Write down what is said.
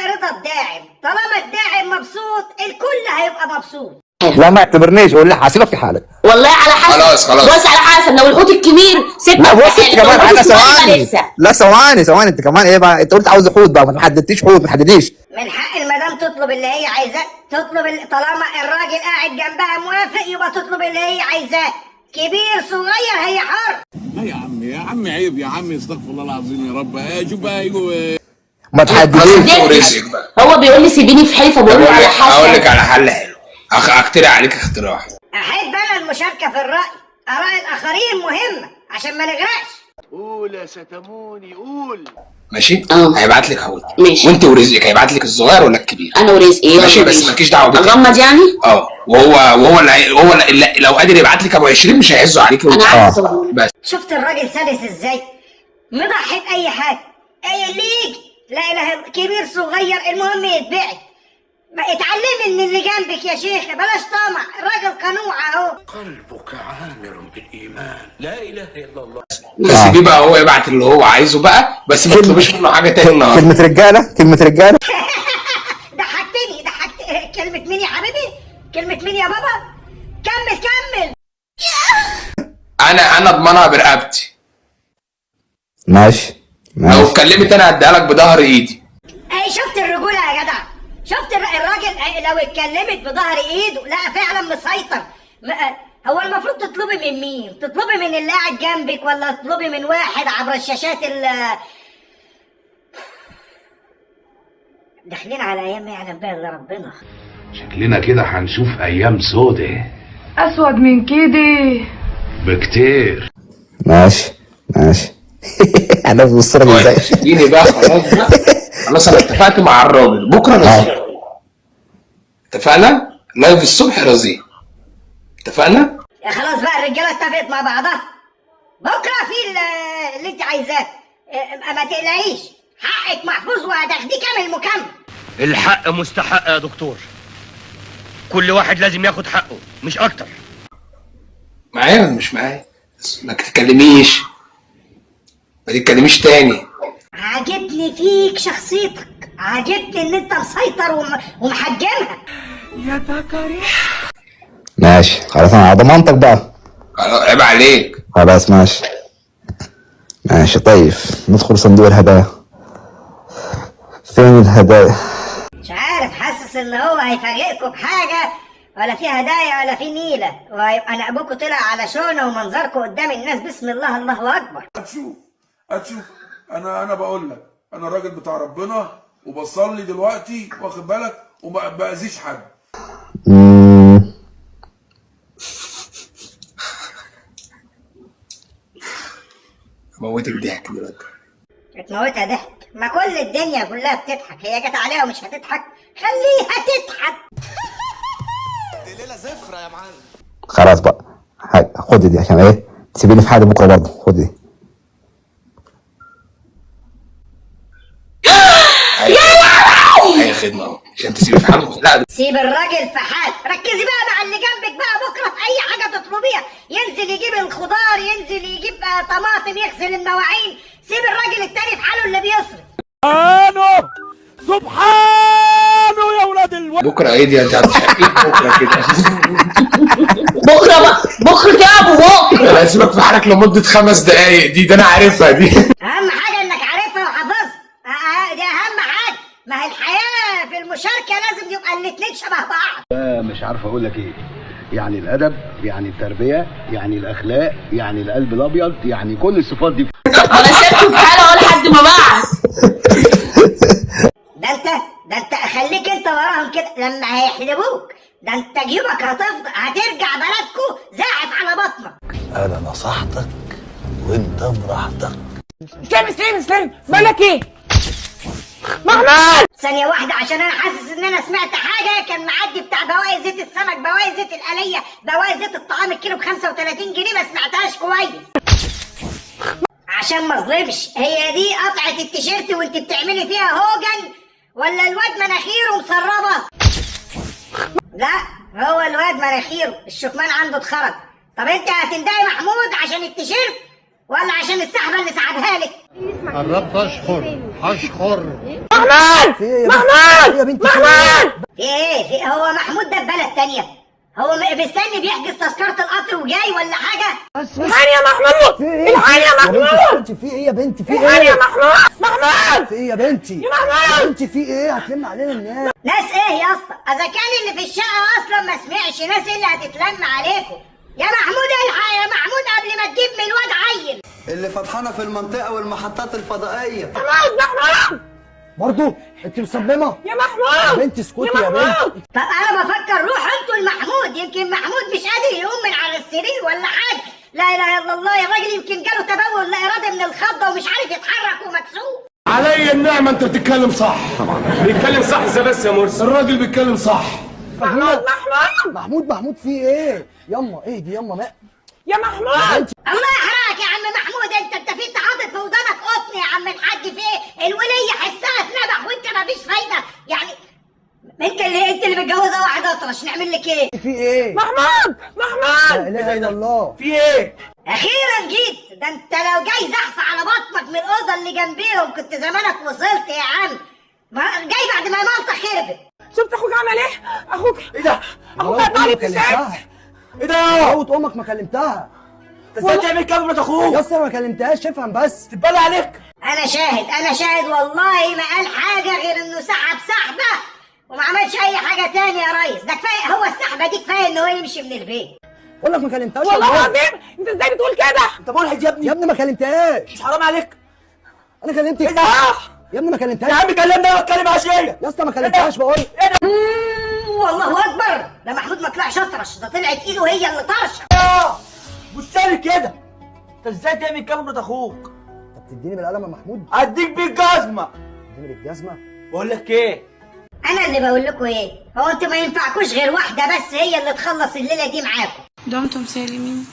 رضا الداعم، طالما الداعم مبسوط الكل هيبقى مبسوط. لا ما اعتبرنيش، قول لي هسيبك في حالك. والله على حسب. خلاص بص على حسب، لو الحوت الكبير سيبك لا بص في انت حالك، كمان لو الحوت انا الصغير ثواني. لسه. لا ثواني انت كمان ايه بقى؟ انت قلت عاوز حوت بقى، ما حددتيش حوت، ما تحدديش. من حق المدام تطلب اللي هي عايزاه، طالما الراجل قاعد جنبها موافق يبقى تطلب اللي هي عايزاه، كبير صغير هي حر. لا يا عم عيب يا عم، استغفر الله العظيم يا رب. شوف بقى يجوا ما تحدديش. ورزقك بقى. هو بيقول لي سيبيني في حالي، فبقول له على حسب. اقول لك على حل حلو، اقترح عليك اختراع. احب انا المشاركه في الراي، اراء الاخرين مهمه عشان ما نغرقش. قول يا ستموني قول. ماشي؟ اه. هيبعت لك حوت. ماشي. وانت ورزقك هيبعت لك الصغير ولا الكبير؟ انا ورزقي. ماشي، بس مالكيش دعوه بيه. اغمض يعني؟ اه. وهو اللي لو قادر يبعت لك ابو 20 مش هيعزوا عليك. انا عارفه طبعا. بس شفت الراجل سلس ازاي؟ مضحي باي حاجه، اي اللي يجي، لا اله الا كبير صغير المهم يتبعت. ما اتعلمي من اللي جنبك يا شيخ، بلاش طمع، الراجل قنوع اهو. قلبك عامر بالايمان، لا اله الا الله. فسيبيه بقى هو يبعت اللي هو عايزه بقى، بس ما تطلبيش منه حاجه تاني النهارده. كلمة رجالة. ضحكتني كلمة مين يا حبيبي؟ كلمة مين يا بابا؟ كمل. انا اضمنها برقبتي. ماشي. لو اتكلمت انا هديها لك بظهر ايدي. اي شفت الرجولة يا جدع؟ شفت الراجل لو اتكلمت بظهر ايده، لا فعلا مسيطر. هو المفروض تطلبي من مين؟ تطلبي من اللي قاعد جنبك ولا تطلبي من واحد عبر الشاشات داخلين على ايام ما يعلم بها الا ربنا. شكلنا كده هنشوف ايام سودة اسود من كده بكتير. ماشي. انا ببص لك ازاي؟ اديني بقى خلاص بقى. خلاص انا اتفقت مع الراجل بكره نزل. اتفقنا؟ لايف الصبح رزيه. اتفقنا؟ يا خلاص بقى الرجاله اتفقت مع بعضها. بكره في اللي انت عايزاه. ما تقلقيش، حقك محفوظ وهتاخديه كامل مكمل. الحق مستحق يا دكتور، كل واحد لازم ياخد حقه مش اكتر. معايا ولا مش معايا؟ بس ما تتكلميش تاني. عاجبني فيك شخصيتك، عاجبني ان انت مسيطر ومحجمها. يا ذكري. ماشي خلاص، انا على ضمانتك بقى. خلاص عيب عليك. خلاص ماشي. طيب ندخل صندوق الهدايا. فين الهدايا؟ مش عارف، حاسس ان هو هيفاجئكم بحاجه، ولا في هدايا ولا في نيله، وهيبقى نقبكم طلع على شونه ومنظركم قدام الناس. بسم الله الله اكبر. هتشوف انا بقول لك، انا راجل بتاع ربنا وبصلي دلوقتي، واخد بالك، وما باذيش حد. موتك ضحك دلوقتي. تموتها ضحك؟ ما كل الدنيا كلها بتضحك، هي جت عليها ومش هتضحك؟ خليها تضحك. دي ليله زفره يا معلم. خلاص بقى، خد دي عشان ايه تسيبيني في حالي بكره برضه. خد دي. اي خدمه اهو عشان تسيبي في حالك. لا سيب الراجل في حال، ركزي بقى مع اللي جنبك بقى. بكره في اي حاجه تطلبيها، ينزل يجيب الخضار، ينزل يجيب طماطم، يغسل المواعين. سيب الراجل التاني في حاله اللي بيصرف. سبحانه يا ولاد بكره ايه دي؟ انت هتشقيك بكره كده. بكره كده يا ابو بكره. انا هسيبك في حالك لمده 5 دقايق. دي انا عارفها دي. اهم حاجه انك عارفها وحافظها، دي اهم حاجه. ما هي الحياه في المشاركه لازم يبقى الاتنين شبه بعض. مش عارف اقول لك ايه، يعني الادب، يعني التربيه، يعني الاخلاق، يعني القلب الابيض، يعني كل الصفات دي. انا سبته في حاله اهو لحد ما بعت. ده انت خليك انت وراهم كده لما هيحلبوك. ده انت جيوبك هترجع بلدكو زاحف على بطنك. انا نصحتك وانت براحتك. سلام مالك ايه؟ ثانية واحدة، عشان أنا حاسس إن أنا سمعت حاجة. كان معدي بتاع بواقي زيت السمك، بواقي زيت الآلية، بواقي زيت الطعام، الكيلو ب35 جنيه. ما سمعتهاش كويس عشان ما اظلمش. هي دي قطعة التيشيرت وأنت بتعملي فيها هوجن، ولا الواد مناخيره مسربة؟ لا، هو الواد مناخيره الشكمان عنده اتخرج. طب أنت هتندهي محمود عشان التيشيرت، ولا عشان السحبه اللي سحبها لك؟ قربت اشخر محمود يا بنتي في ايه هو محمود ده في بلد تانية؟ هو مستني بيحجز تذكره القطر وجاي ولا حاجه؟ الحقني يا محمود في ايه الحقني يا محمود في ايه يا بنتي في الحقني يا ايه محمود في ايه يا بنتي يا محمود يا بنتي في ايه هتلم علينا الناس ناس ايه يا اسطى؟ اذا كان اللي في الشقه اصلا ما سمعش، ناس اللي هتتلم عليكم. يا محمود الحق يا محمود قبل ما تجيب من الواد عيل. اللي فطحانه في المنطقه والمحطات الفضائيه. محمود برضو انت مصممه يا يا محمود بنتي اسكتي يا بنتي. طب انا بفكر روحوا انتوا لمحمود، يمكن محمود مش قادر يقوم من على السرير ولا حاجه. لا اله الا الله، يا راجل يمكن جاله تبول لا اراده من الخضه ومش عارف يتحرك ومكسوف. علي النعمة انت بتتكلم صح. بيتكلم صح ازاي بس يا مرسي؟ الراجل بيتكلم صح. محمود في ايه يما اهدي يما ما يا محمود الله يحرقك يا عم محمود، انت في حاطط في ودانك قطن يا عم الحاج. في ايه؟ الوليه حسها اتنبح وانت ما فيش فايده يعني. انت اللي متجوزه واحد اطرش، نعمل لك ايه؟ في ايه محمود لا اله الا الله في ايه؟ اخيرا جيت. ده انت لو جاي زحف على بطنك من الاوضه اللي جنبيهم كنت زمانك وصلت يا عم. جاي بعد ما مالطه خربت. شفت اخوك عمل ايه؟ اخوك ايه ده اخوك قطع لي ابتسامة. ايه ده موت امك ما كلمتها. انت ازاي تعمل كده مرات اخوك؟ يا اسطى ما كلمتهاش افهم بس تتبلى عليك. انا شاهد والله ما قال حاجه غير انه سحب سحبه وما عملش اي حاجه تاني يا ريس. ده كفايه هو السحبه دي، كفايه ان هو يمشي من البيت. بقول لك ما كلمتهاش والله العظيم انت ازاي بتقول كده؟ انت ملحد يا ابني. يا ابني ما كلمتهاش. مش حرام عليك؟ انا كلمتك ايه ده؟ يا ابني ما كلمتهاش. يا عم كلمني واتكلم عشيه. يا اسطى ما كلمتهاش بقول. والله اكبر، ده محمود ما طلعش اطرش، ده طلعت ايده هي اللي طرشه. مش سهل كده. انت ازاي تعمل كده مرات اخوك؟ طب تديني بالقلم يا محمود. اديك بالجزمه. تديني بالجزمه. بقول لك ايه؟ انا اللي بقول لكم ايه، هو انتوا ما ينفعكوش غير واحده بس هي اللي تخلص الليله دي معاكم. دمتم سالمين.